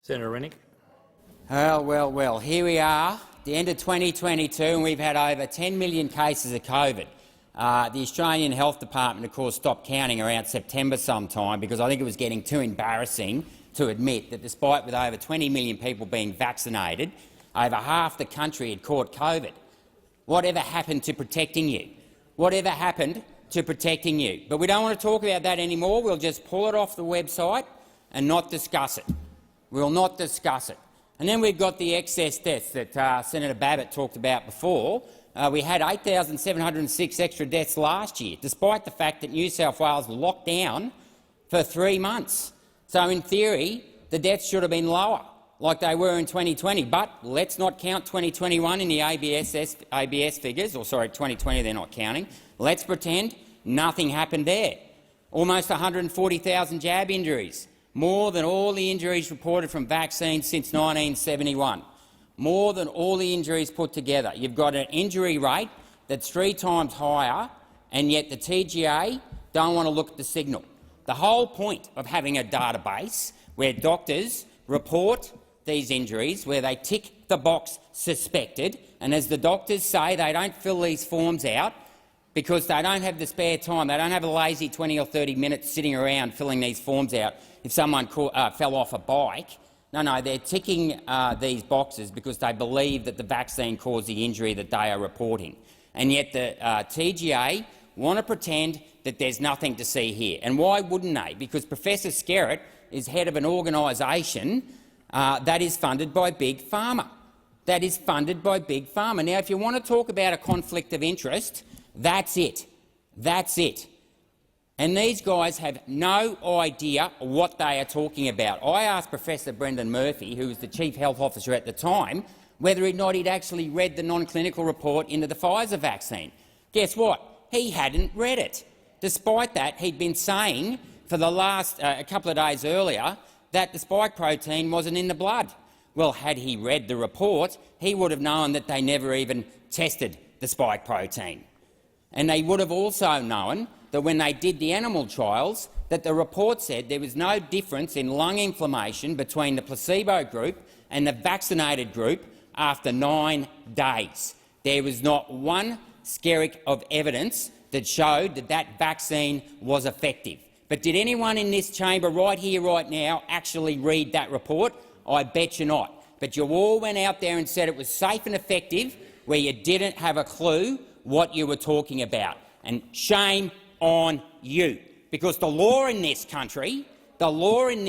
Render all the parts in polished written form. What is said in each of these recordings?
Senator Rennick. Well, here we are, the end of 2022, and we've had over 10 million cases of COVID. The Australian Health Department, of course, stopped counting around September sometime because I think it was getting too embarrassing to admit that despite with over 20 million people being vaccinated, over half the country had caught COVID. Whatever happened to protecting you? Whatever happened to protecting you? But we don't want to talk about that anymore. We'll just pull it off the website and not discuss it. We'll not discuss it. And then we've got the excess deaths that Senator Babbitt talked about before. We had 8,706 extra deaths last year, despite the fact that New South Wales locked down for 3 months. So in theory, the deaths should have been lower, like they were in 2020. But let's not count 2021 in the ABS figures, or sorry, 2020 they're not counting. Let's pretend nothing happened there. Almost 140,000 jab injuries, more than all the injuries reported from vaccines since 1971. More than all the injuries put together. You've got an injury rate that's 3 times higher, and yet the TGA don't want to look at the signal. The whole point of having a database where doctors report these injuries, where they tick the box suspected, and as the doctors say, they don't fill these forms out because they don't have the spare time. They don't have a lazy 20 or 30 minutes sitting around filling these forms out if someone fell off a bike. No, they're ticking these boxes because they believe that the vaccine caused the injury that they are reporting. And yet the TGA want to pretend that there's nothing to see here. And why wouldn't they? Because Professor Skerritt is head of an organisation that is funded by Big Pharma. That is funded by Big Pharma. Now, if you want to talk about a conflict of interest, that's it. That's it. And these guys have no idea what they are talking about. I asked Professor Brendan Murphy, who was the Chief Health Officer at the time, whether or not he'd actually read the non-clinical report into the Pfizer vaccine. Guess what? He hadn't read it. Despite that, he'd been saying for the last a couple of days earlier that the spike protein wasn't in the blood. Well, had he read the report, he would have known that they never even tested the spike protein. And they would have also known that when they did the animal trials, that the report said there was no difference in lung inflammation between the placebo group and the vaccinated group after 9 days. There was not one skerrick of evidence that showed that that vaccine was effective. But did anyone in this chamber right here, right now, actually read that report? I bet you not. But you all went out there and said it was safe and effective where you didn't have a clue what you were talking about. And shame on you, because the law in this country, in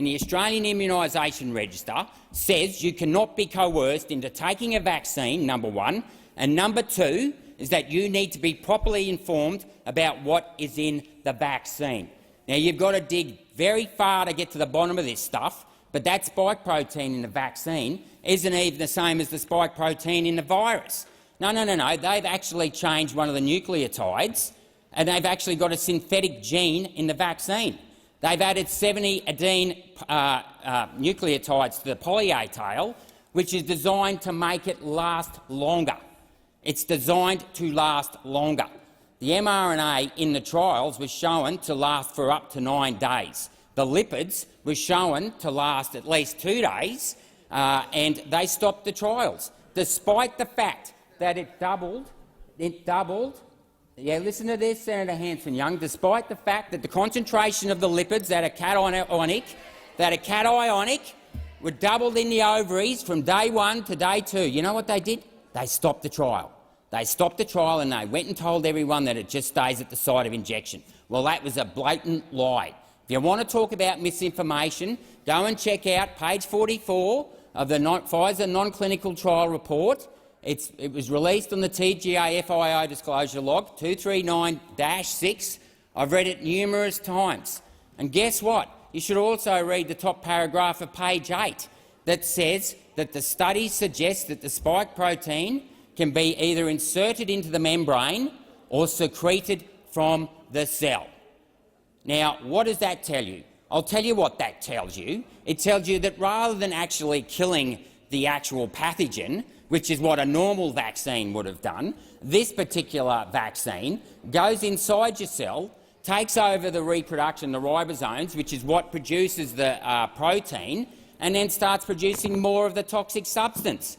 the Australian Immunisation Register, says you cannot be coerced into taking a vaccine, number one, and number two is that you need to be properly informed about what is in the vaccine. Now, you've got to dig very far to get to the bottom of this stuff, but that spike protein in the vaccine isn't even the same as the spike protein in the virus. No. They've actually changed one of the nucleotides, and they've actually got a synthetic gene in the vaccine. They've added 70 adenine nucleotides to the poly-A tail, which is designed to make it last longer. It's designed to last longer. The mRNA in the trials was shown to last for up to 9 days. The lipids were shown to last at least 2 days, and they stopped the trials, despite the fact that it doubled. Yeah, listen to this, Senator Hanson-Young. Despite the fact that the concentration of the lipids that are cationic were doubled in the ovaries from day 1 to day 2. You know what they did? They stopped the trial. They stopped the trial and they went and told everyone that it just stays at the site of injection. Well, that was a blatant lie. If you want to talk about misinformation, go and check out page 44 of the Pfizer non-clinical trial report. It was released on the TGA FIO disclosure log 239-6. I've read it numerous times. And guess what? You should also read the top paragraph of page 8 that says that the study suggests that the spike protein can be either inserted into the membrane or secreted from the cell. Now, what does that tell you? I'll tell you what that tells you. It tells you that rather than actually killing the actual pathogen, which is what a normal vaccine would have done, this particular vaccine goes inside your cell, takes over the reproduction, the ribosomes, which is what produces the protein, and then starts producing more of the toxic substance.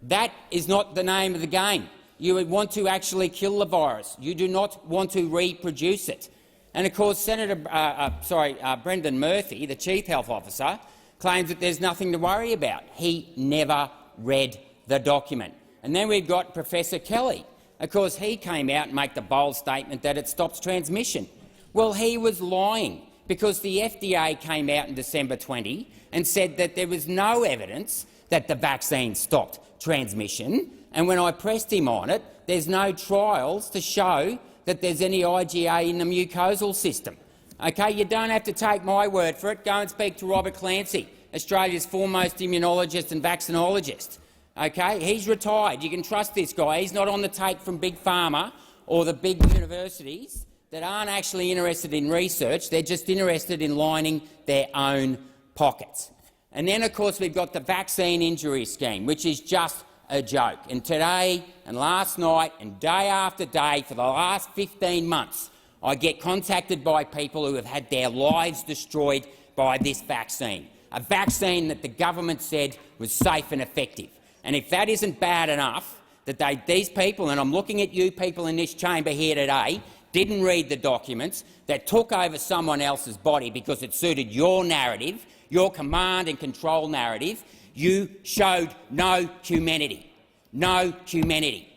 That is not the name of the game. You would want to actually kill the virus. You do not want to reproduce it. And of course, Brendan Murphy, the Chief Health Officer, claims that there's nothing to worry about. He never read the document. And then we've got Professor Kelly. Of course, he came out and made the bold statement that it stops transmission. Well, he was lying, because the FDA came out in December 20 and said that there was no evidence that the vaccine stopped transmission. And when I pressed him on it, there's no trials to show that there's any IgA in the mucosal system. Okay, you don't have to take my word for it. Go and speak to Robert Clancy, Australia's foremost immunologist and vaccinologist. Okay, he's retired. You can trust this guy. He's not on the take from Big Pharma or the big universities that aren't actually interested in research. They're just interested in lining their own pockets. And then, of course, we've got the vaccine injury scheme, which is just a joke. And today and last night and day after day for the last 15 months, I get contacted by people who have had their lives destroyed by this vaccine, a vaccine that the government said was safe and effective. And if that isn't bad enough, that these people, and I'm looking at you people in this chamber here today, didn't read the documents, that took over someone else's body because it suited your narrative, your command and control narrative, you showed no humanity. No humanity.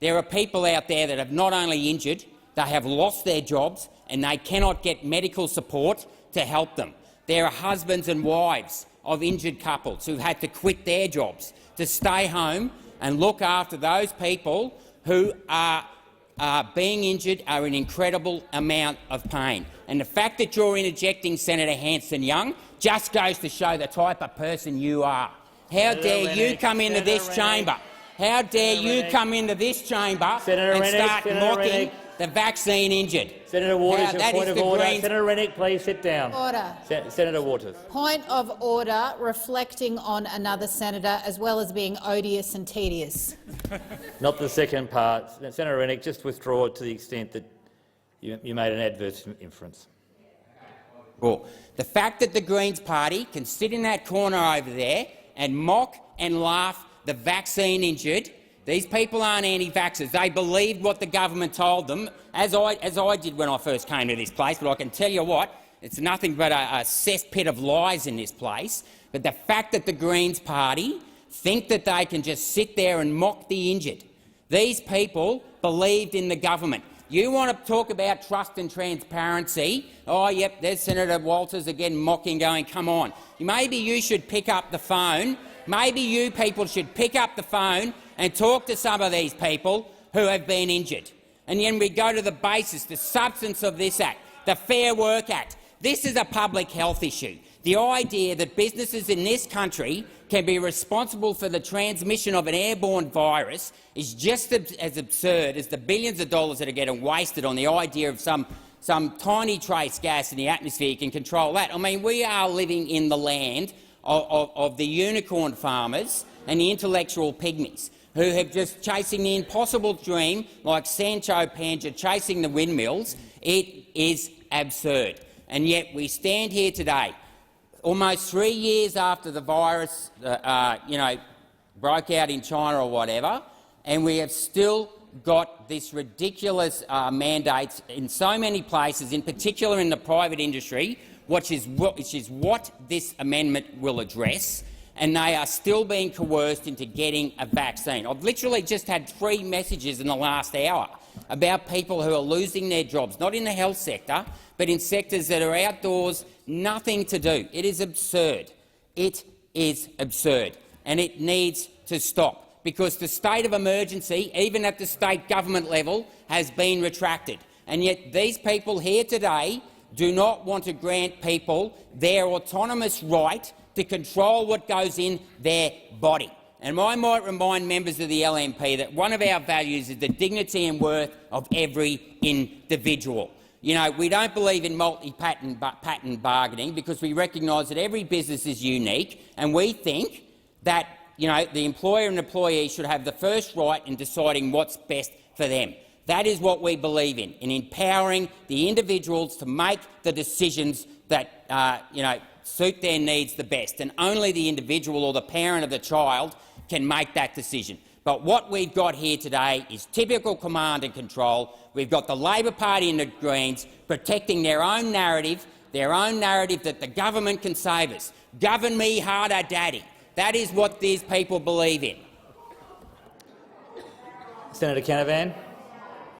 There are people out there that have not only injured, they have lost their jobs and they cannot get medical support to help them. There are husbands and wives of injured couples who've had to quit their jobs to stay home and look after those people who are being injured, are in incredible amount of pain. And the fact that you're interjecting Senator Hanson-Young just goes to show the type of person you are. How dare you come into this chamber? How dare you come into this chamber and start mocking the vaccine injured? Senator Waters, your point of order. Senator Rennick, please sit down. Order. Senator Waters. Point of order, reflecting on another senator as well as being odious and tedious. Not the second part. Senator Rennick, just withdraw it to the extent that you made an adverse inference. Well, the fact that the Greens party can sit in that corner over there and mock and laugh the vaccine injured. These people aren't anti-vaxxers. They believed what the government told them, as I did when I first came to this place. But I can tell you what, it's nothing but a cesspit of lies in this place. But the fact that the Greens party think that they can just sit there and mock the injured. These people believed in the government. You want to talk about trust and transparency? Oh, yep, there's Senator Walters again mocking, going, come on. Maybe you should pick up the phone. Maybe you people should pick up the phone and talk to some of these people who have been injured. And then we go to the basis, the substance of this Act, the Fair Work Act. This is a public health issue. The idea that businesses in this country can be responsible for the transmission of an airborne virus is just as absurd as the billions of dollars that are getting wasted on the idea of some tiny trace gas in the atmosphere can control that. I mean, we are living in the land of the unicorn farmers and the intellectual pygmies who have just chasing the impossible dream like Sancho Panza chasing the windmills. It is absurd. And yet we stand here today, almost 3 years after the virus broke out in China or whatever, and we have still got this ridiculous mandates in so many places, in particular in the private industry, which is what this amendment will address, and they are still being coerced into getting a vaccine. I've literally just had 3 messages in the last hour about people who are losing their jobs, not in the health sector, but in sectors that are outdoors, nothing to do. It is absurd. It is absurd, and it needs to stop, because the state of emergency, even at the state government level, has been retracted. And yet these people here today do not want to grant people their autonomous right to control what goes in their body. And I might remind members of the LNP that one of our values is the dignity and worth of every individual. You know, we don't believe in multi-patent bargaining because we recognise that every business is unique, and we think that the employer and employee should have the first right in deciding what's best for them. That is what we believe in empowering the individuals to make the decisions that suit their needs the best, and only the individual or the parent of the child can make that decision. But what we've got here today is typical command and control. We've got the Labor Party and the Greens protecting their own narrative that the government can save us. Govern me harder, Daddy. That is what these people believe in. Senator Canavan.